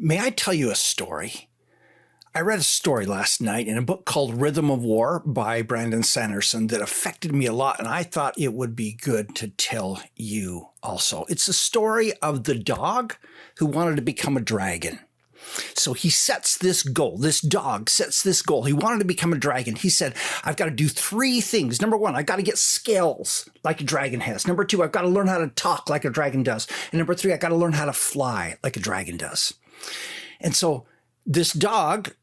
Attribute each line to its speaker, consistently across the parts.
Speaker 1: May I tell you a story? I read a story last night in a book called Rhythm of War by Brandon Sanderson that affected me a lot, and I thought it would be good to tell you also. It's the story of the dog who wanted to become a dragon. So he sets this goal. This dog sets this goal. He wanted to become a dragon. He said, I've got to do three things. Number one, I've got to get scales like a dragon has. Number two, I've got to learn how to talk like a dragon does. And number three, I've got to learn how to fly like a dragon does. And so this dog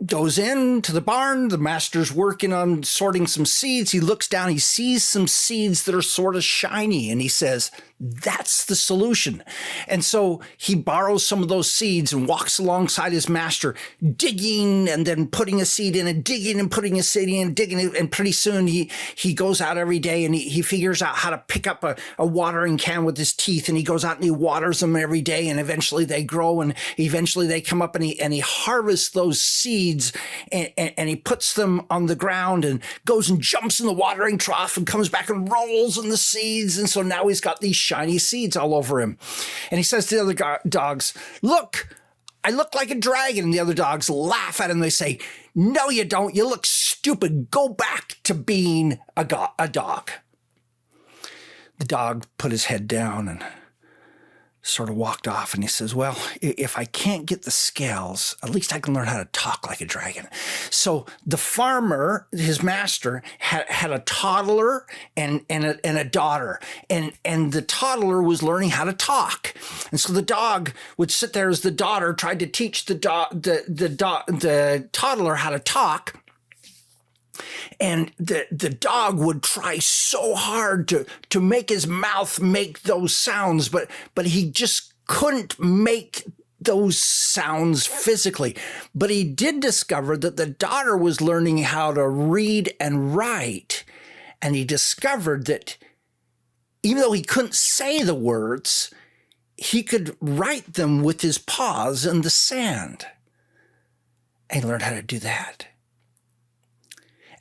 Speaker 1: goes into the barn. The master's working on sorting some seeds. He looks down. He sees some seeds that are sort of shiny. And he says, that's the solution. And so he borrows some of those seeds and walks alongside his master, digging and then putting a seed in and digging and putting a seed in and digging it. And pretty soon he goes out every day and he figures out how to pick up a watering can with his teeth. And he goes out and he waters them every day. And eventually they grow and eventually they come up and he harvests those seeds and he puts them on the ground and goes and jumps in the watering trough and comes back and rolls in the seeds. And so now he's got these shiny seeds all over him. And he says to the other dogs, look, I look like a dragon. And the other dogs laugh at him. They say, no, you don't. You look stupid. Go back to being a dog. The dog put his head down and sort of walked off, and he says, well, if I can't get the scales, at least I can learn how to talk like a dragon. So the farmer, his master, had a toddler and a daughter, and the toddler was learning how to talk. And so the dog would sit there as the daughter tried to teach the toddler how to talk. And the dog would try so hard to make his mouth make those sounds, but he just couldn't make those sounds physically. But he did discover that the daughter was learning how to read and write. And he discovered that even though he couldn't say the words, he could write them with his paws in the sand. And he learned how to do that.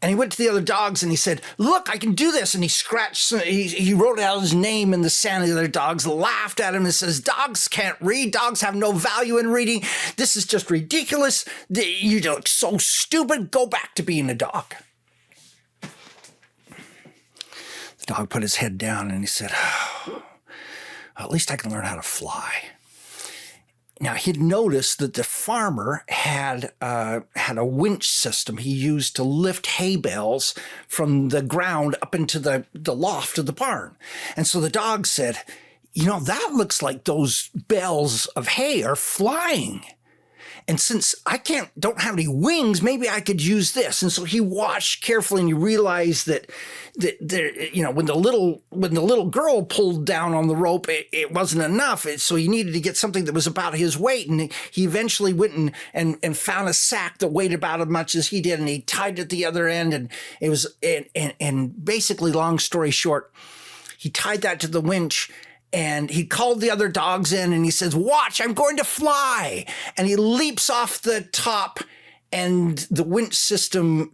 Speaker 1: And he went to the other dogs and he said, look, I can do this. And he wrote out his name in the sand. The other dogs laughed at him and says, dogs can't read. Dogs have no value in reading. This is just ridiculous. You look so stupid. Go back to being a dog. The dog put his head down and he said, oh, at least I can learn how to fly. Now, he'd noticed that the farmer had a winch system he used to lift hay bales from the ground up into the loft of the barn. And so the dog said, you know, that looks like those bales of hay are flying. And since I don't have any wings, maybe I could use this. And so he watched carefully and he realized that when the little girl pulled down on the rope, it wasn't enough. So he needed to get something that was about his weight. And he eventually went and found a sack that weighed about as much as he did. And he tied it at the other end. And it was, and basically, long story short, he tied that to the winch. And he called the other dogs in and he says, watch, I'm going to fly. And he leaps off the top and the winch system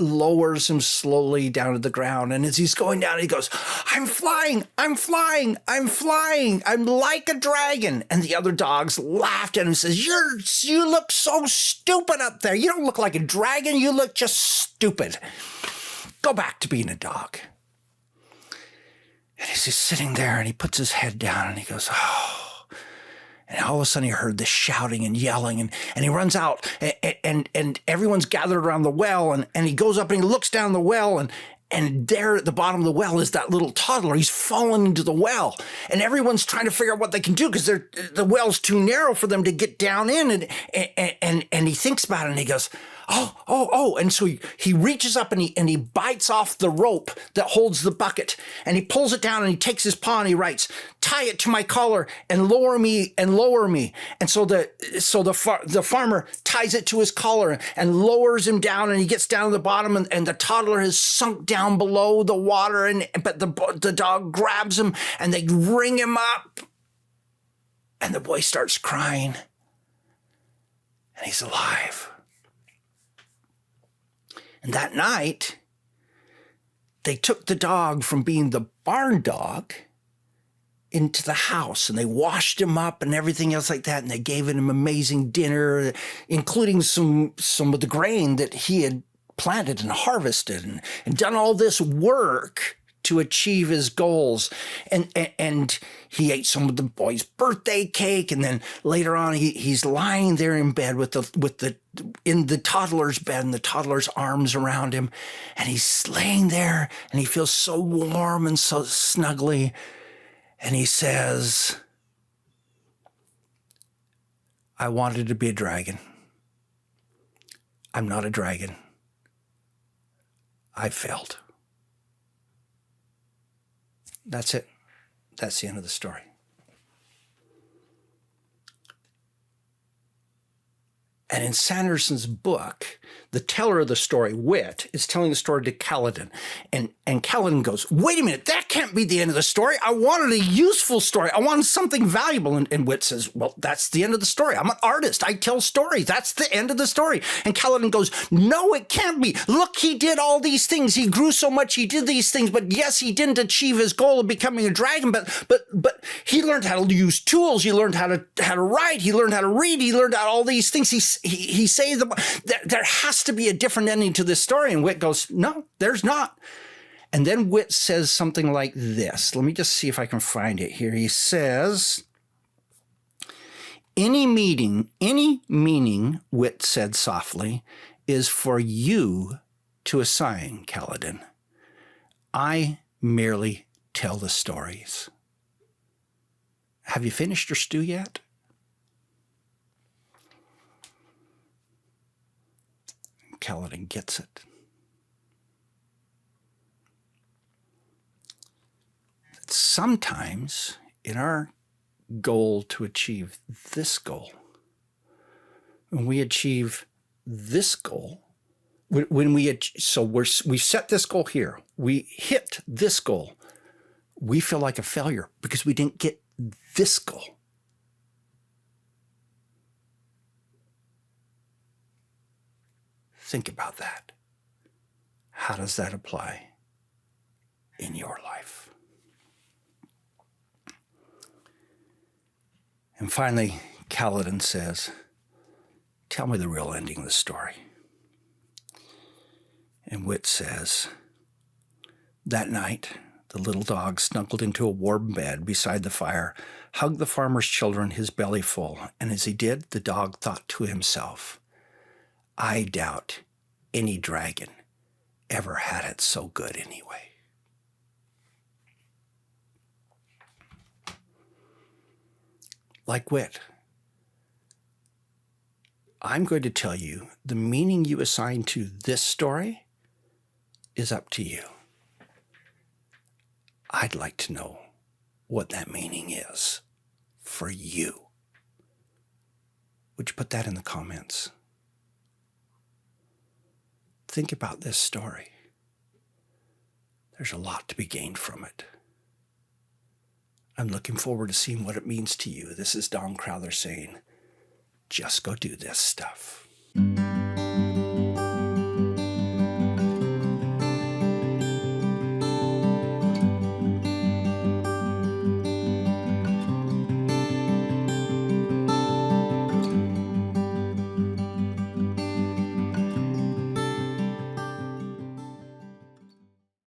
Speaker 1: lowers him slowly down to the ground. And as he's going down, he goes, I'm flying, I'm flying, I'm flying. I'm like a dragon. And the other dogs laughed at him and says, you look so stupid up there. You don't look like a dragon. You look just stupid. Go back to being a dog. And he's sitting there and he puts his head down and he goes, oh. And all of a sudden he heard this shouting and yelling and he runs out and everyone's gathered around the well and he goes up and he looks down the well and there at the bottom of the well is that little toddler. He's fallen into the well and everyone's trying to figure out what they can do because the well's too narrow for them to get down in and he thinks about it and he goes, oh. And so he reaches up and he bites off the rope that holds the bucket and he pulls it down and he takes his paw and he writes, tie it to my collar and lower me and lower me. And so the farmer ties it to his collar and lowers him down and he gets down to the bottom and the toddler has sunk down below the water but the dog grabs him and they wring him up and the boy starts crying and he's alive. And that night, they took the dog from being the barn dog into the house, and they washed him up and everything else like that, and they gave him amazing dinner, including some of the grain that he had planted and harvested and done all this work to achieve his goals. And he ate some of the boy's birthday cake, and then later on he's lying there in bed in the toddler's bed, and the toddler's arms around him, and he's laying there and he feels so warm and so snuggly, and he says, I wanted to be a dragon. I'm not a dragon. I failed. That's it. That's the end of the story. And in Sanderson's book, the teller of the story, Whit, is telling the story to Kaladin. And Kaladin goes, wait a minute, that can't be the end of the story. I wanted a useful story. I wanted something valuable. And Whit says, well, that's the end of the story. I'm an artist. I tell stories. That's the end of the story. And Kaladin goes, no, it can't be. Look, he did all these things. He grew so much. He did these things. But yes, he didn't achieve his goal of becoming a dragon. But he learned how to use tools. He learned how to write. He learned how to read. He learned all these things. He says there has to be a different ending to this story. And Whit goes, no, there's not. And then Whit says something like this. Let me just see if I can find it here. He says, any meaning, Whit said softly, is for you to assign, Kaladin. I merely tell the stories. Have you finished your stew yet? Kaladin gets it. Sometimes in our goal to achieve this goal, when we achieve this goal, we set this goal here, we hit this goal, we feel like a failure because we didn't get this goal. Think about that. How does that apply in your life? And finally, Kaladin says, tell me the real ending of the story. And Whit says, that night, the little dog snuggled into a warm bed beside the fire, hugged the farmer's children, his belly full. And as he did, the dog thought to himself, I doubt any dragon ever had it so good anyway. Like Whit, I'm going to tell you the meaning you assign to this story is up to you. I'd like to know what that meaning is for you. Would you put that in the comments? Think about this story. There's a lot to be gained from it. I'm looking forward to seeing what it means to you. This is Don Crowther saying, just go do this stuff.